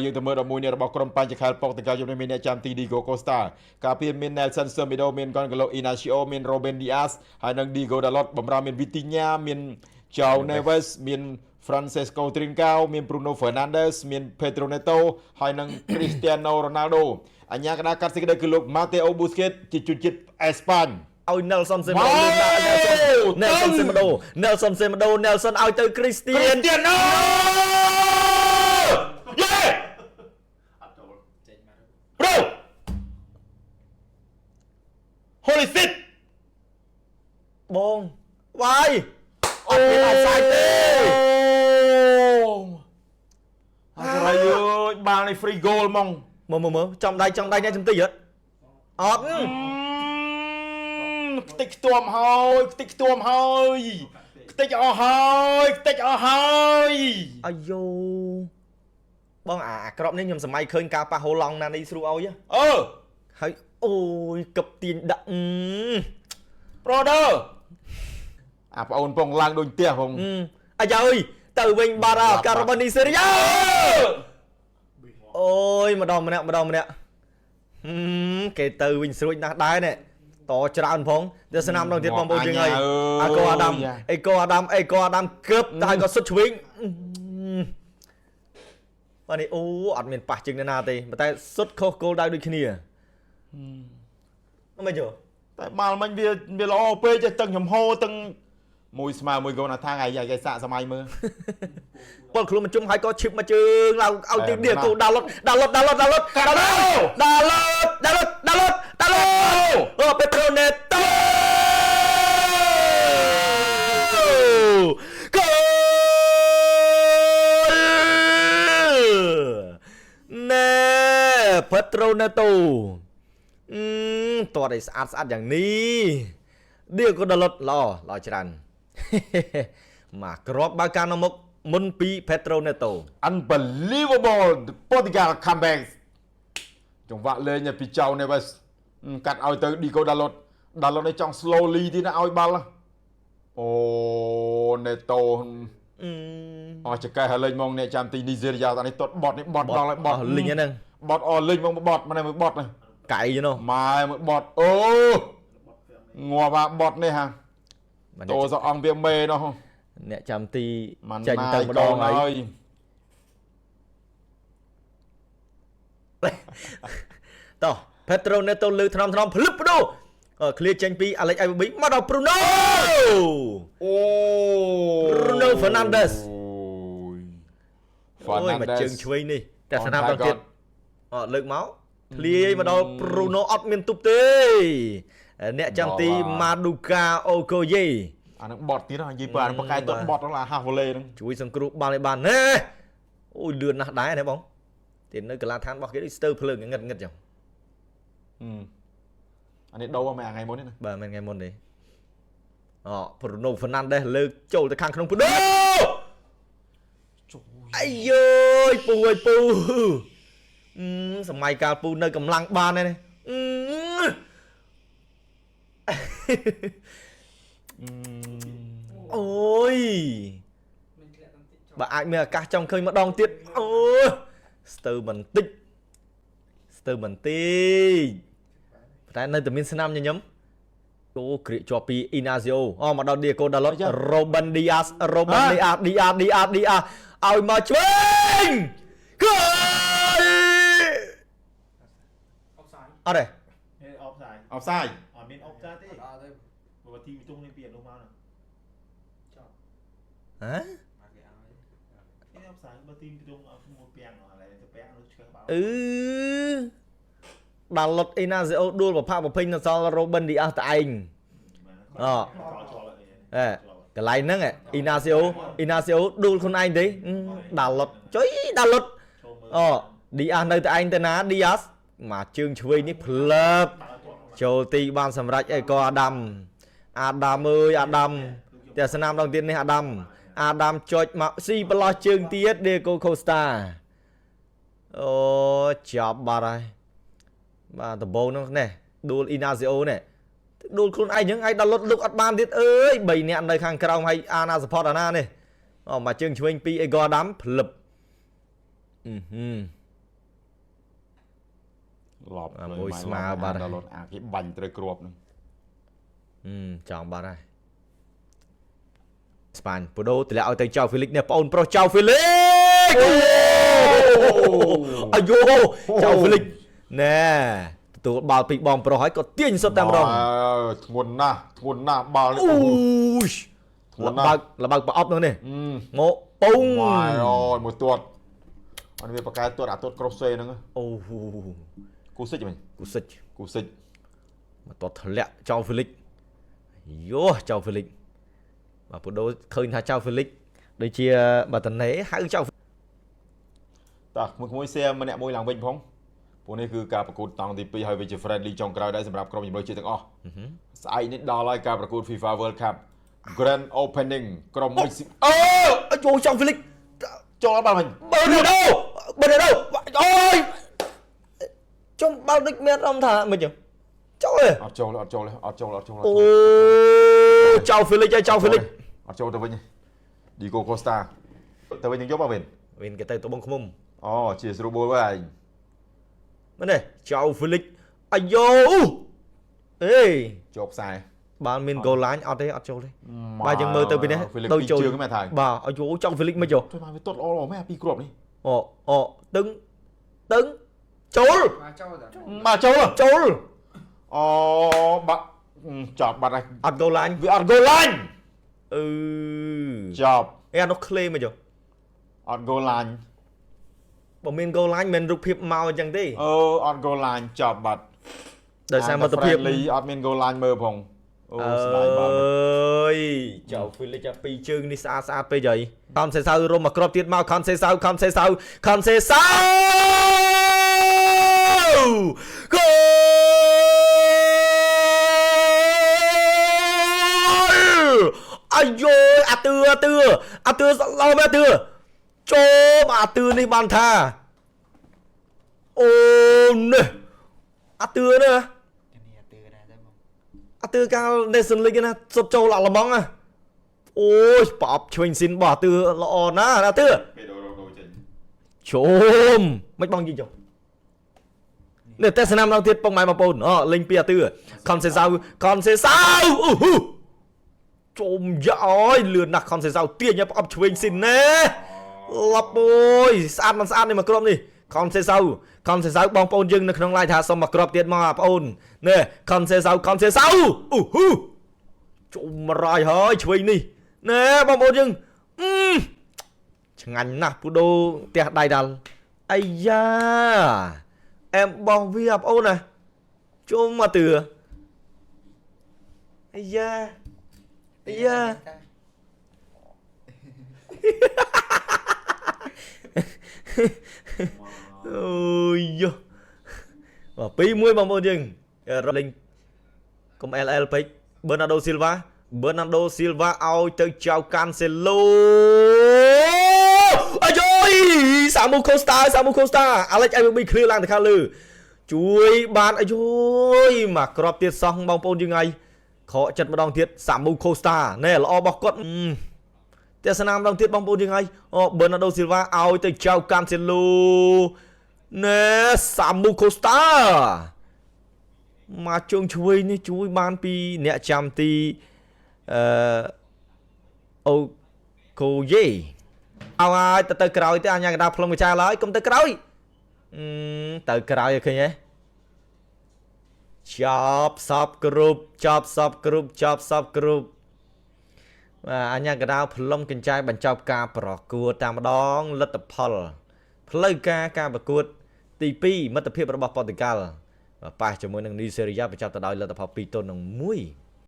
យើងទៅមើលដល់មួយនេះរបស់ក្រុមបញ្ចខាលប៉ុកតកាយមមានអ្នកចាំទី Diego Costa ការពារមាន Nelson Semedo មាន Gonzalo Inacio មាន Ruben Dias ហើយនិង Diego Dalot បម្រើមាន Vitinha មាន João Neves មាន Francesco Trincao មាន Bruno Fernandes មាន Pedro Neto ហើយនិង Cristiano Ronaldo អញ្ញាកណ្ដាលកាត់សេចក្ដីគឺលោក Mateo Busquets ជាជនជាតិអេស្ប៉ាញឲ្យ Nelson Semedo ឲ្យទៅ Cristiano Bro Holy shit បងវាយអត់មានអត់សាយទេអើយបាល់នេះ free goal ហ្មងមើលចំដៃអ្នកចំទីអត់ខ្ទេចខ្ទាំហើយខ្ទេចខ្ទាំហើយខ្ទេចអស់ហើយអាយូបងអាក្របនេះខ្ញុំសម័យឃើញការប៉ះហូឡង់ណានេះស្រួលឲ្យហើយអូយកឹបទាញដាក់brother អាប្អូនពងឡើងដូចផ្ទះផងអាយអើយទៅវិញបាត់ការ៉ូបានីសេរីអូយម្ដងម្នាក់គេទៅវិញស្រួចណាស់ដែរនេះតច្រើនផងទៅស្នាមដងទៀតបងប្អូនយើងហើយអេកូអាដាមគឹបតែក៏សុទ្ធឆ្វេងបាទនេះអូអត់មានប៉ះជើងណាទេតែសុទ្ធខុសគោលដៅដូចគ្នាមិនយោតែបាល់មិញវាល្អពេកចេះតឹងចំហតឹងមួយស្មើមួយកូនអាថាងឯងសាកសម័យមើលពលខ្លួនមិនជុំហើយក៏ឈឹបមកជើងឡើងឲ្យទីនេះគូដាល់លុតអូពេត្រូណេតូគោលណែពេត្រូណេតូតើឲ្យស្អាតយ៉ាងនេះឌីកូដាឡុតល្អច្រើនមកក្របបើការនៅមុខមុនពី Pedro Neto Unbelievable Portugal comeback ចង្វាក់លេងពីចៅនេះបસកាត់ឲ្យទៅ Diego Dalot នេះចង់ slowly ទីណាឲ្យបាល់អូ Neto អស់ចកែហើយលេងមកអ្នកចាំទី Nigeria តានេះទាត់បត់នេះបត់ដល់ហើយបត់លេងហ្នឹងបត់លេងមកបត់មកបត់នេះកៃនោះម៉ែមកបត់អូងាប់បត់នេះហាតោសអង្គវាមេនោះអ្នកចាំទីចេញទៅម្ដងហើយតោះ Pedro Neto លើថ្នមភ្លឹបបដូឃ្លៀចេញពី Alex Iwobi មកដល់ Bruno Fernandes មកជើងឆ្វេងនេះតែស្នាមដល់ទៀតលើកមកធ្លាយមកដល់ Bruno អត់មានទប់ទេអ្នកចាំទី Maduka Okoye អានឹងបត់ទៀតនិយាយបើអានឹងបកាយទាត់បត់ដល់អាហាស់វ៉ូឡេហ្នឹងជួយសង្គ្រោះបាល់ឲ្យបានណែអូយលឿនណាស់ដែរណាបងទៀតនៅកន្លងឋានរបស់គេដូចស្ទើរភ្លើងងឹតចឹងអានេះដូរមកថ្ងៃមុននេះណាបាទមិនថ្ងៃមុនទេBruno Fernandes លើកចូលទៅខាងក្នុងពុដូអាយយពូសម័យកាលពូនៅកម្លាំងបានទេអូយបើអាចមានឱកាសចង់ឃើញម្ដងទៀតអូស្ទើរបន្តិចតែនៅតែមានស្នាមញញឹមអូក្រៀកជាប់ពី Inacio មកដល់ Diego Dalot Ruben Dias ឲ្យមកឆ្វេងគោលអត់ទេអបសាយអត់មានអបសាយទេអត់ទេបើទីវិទុងនេះពីអនុមកណាចប់ហ៎គេអបសាយបើទីវិទុងអត់មួយពាំងហើយទៅពាំងនោះឆ្កឹះបាល់Dalot Inacio ដួលប្រផាក់ប្រភេញនៅសល់ Ruben Dias តែឯងកន្លែងហ្នឹងInacio ដួលខ្លួនឯងទេ Dalot Dias នៅតែឯងទៅណា Dias មកជើងឆ្វេងនេះផ្លើបចូលទីបានសម្រេចអីក៏អាដាមតែស្នាមដងទៀតនេះអាដាមចុចមកស៊ីប្រឡោះជើងទៀត Diego Costa អូចាប់បាត់ហើយបាទដំបូងនោះនេះដួល Inacio នេះដួលខ្លួនឯងហ្នឹងឯងដល់លុតលុកអត់បានទៀតអើយ3នាក់នៅខាងក្រោមហើយអាណា support អាណានេះមកជើងឆ្វេងពី Ego Adam ផ្លឹប lọp mùi smile bà đó lọt cái bánh trời cướp nữa chọn bà đây Span Pô đô thì lại ao tới Châu Felix nè Paul Pro Châu Felix ai vô Châu Felix nè tụi bao bị bom Pro hỏi có tiền số tam đồng thuần na bao là bao ốp nữa nè ngộ bung ngoài rồi một tuột anh về cái tuột tuột crochet nữa cú xích mình cú xích mà tuột thật lẹ Châu Felix vô Châu Felix mà Pô đô khơi thà Châu Felix đôi chia bà tần này hai Châu ta một môi xe mà nè môi làng vinh phong ពួកនេះគឺការប្រកួតតង់ទី2ហើយវាជា friendly ចុងក្រោយដែរសម្រាប់ក្រុមជម្រើសជាតិទាំងអស់ស្អែកនេះដល់ហើយការប្រកួត FIFA World Cup Grand Opening ក្រុមមិចស៊ីចូលចង់ Felix ចូលបាល់មិញបើទៅអូយចុំបាល់ដូចមានអារម្មណ៍ថាមិនចឹងចូលទេអត់ចូលអូចៅ Felix ហើយចៅ Felix អត់ចូលទៅវិញ Diego Costa ទៅវិញនឹងយកមកវិញគេទៅត្បូងឃ្មុំអូជាស្រួលបួលវិញ មែនទេចៅ Felix អាយ៉ូអេជាប់ខ្សែបានមាន goal line អត់ទេអត់ចូលទេបាទយើងមើលទៅពីនេះដូចចូលបាទអាយ៉ូចៅ Felix មិនចូលទៅមកវាទាត់ល្អមែនពីគ្រាប់នេះអូតឹងចូលបាទចូលអូបាក់ចាប់បាត់ហើយអត់ goal line វាអត់ goal line ចាប់អានោះ claim មកចូលអត់ goal line បើមាន goal line មិនរូបភាពមកអញ្ចឹងទេអត់ goal line ចាប់បាត់ដោយសារមិត្តភាពអត់មាន goal line មើលផងស្ដាយបាត់អើយចៅ Felix ចាប់ពីរជើងនេះស្អាតពេកហើយខំសេសៅរុំមកគ្រាប់ទៀតមកខំសេសៅអាយ៉ូអាទឿសឡោមអាទឿចូលអាទឿនេះបានថាអូនេះអាទឿណាអាទឿកាល Nation League ណាសុបចូលអាឡម៉ង់ណាអូយប្រអប់ឆ្វេងស៊ីនរបស់អាទឿល្អណាស់អាទឿជុំមិនបងយីចុះនេះតែស្នាមដល់ទៀតពងម៉ែបងប្អូនលេងពីអាទឿខនសេសៅជុំយ៉ាអើយលឿនណាស់ខនសេសៅទាញប្រអប់ឆ្វេងស៊ីនណែឡប់អូយស្អាតមិនស្អាតនេះមកក្រុមនេះខនសេសៅបងប្អូនយើងនៅក្នុង live ថាសុំមកគ្រាប់ទៀតមកបងប្អូននេះខនសេសៅជុំរយហើយឆ្វេងនេះណែបងប្អូនយើងឆ្ងាញ់ណាស់ពូដូផ្ទះដៃដាល់អាយ៉ាអែមបងវាបងប្អូនណាជុំមកទឿអាយ៉ាអូយយោពី1បងប្អូនយើងលេងកុំ LL ពេក Bernardo Silva ឲ្យទៅចៅ Cancelo អាយយ Samu Costa Alex IVB ឃ្លៀឡើងទៅខាងលើជួយបានអាយយមកគ្រាប់ទៀតសោះបងប្អូនយើងហើយខកចិត្តម្ដងទៀត Samu Costa ណែល្អរបស់គាត់តែស្នាមម្ដងទៀតបងប្អូនយើងហើយBernardo Silva ឲ្យទៅចៅ Cancelo ណែ Samu Costa មកជើងឆ្វេងនេះជួយបានពីអ្នកចាំទីអូកូយេเอาឲ្យទៅក្រោយទៅអញ្ញាកណ្ដាលផ្លុំកញ្ចាឡើយកុំទៅក្រោយទៅក្រោយឲ្យឃើញហ៎ចប់សពគ្រប់អញ្ញាកណ្ដាលផ្លុំកញ្ចាបញ្ចប់ការប្រកួតតាមម្ដងលទ្ធផលផ្លូវការប្រកួតទី2មិត្តភាពរបស់ប៉ូទុយហ្គាល់ប៉ះជាមួយនឹងនីសេរីយ៉ាបញ្ចប់ទៅដោយលទ្ធផល2-1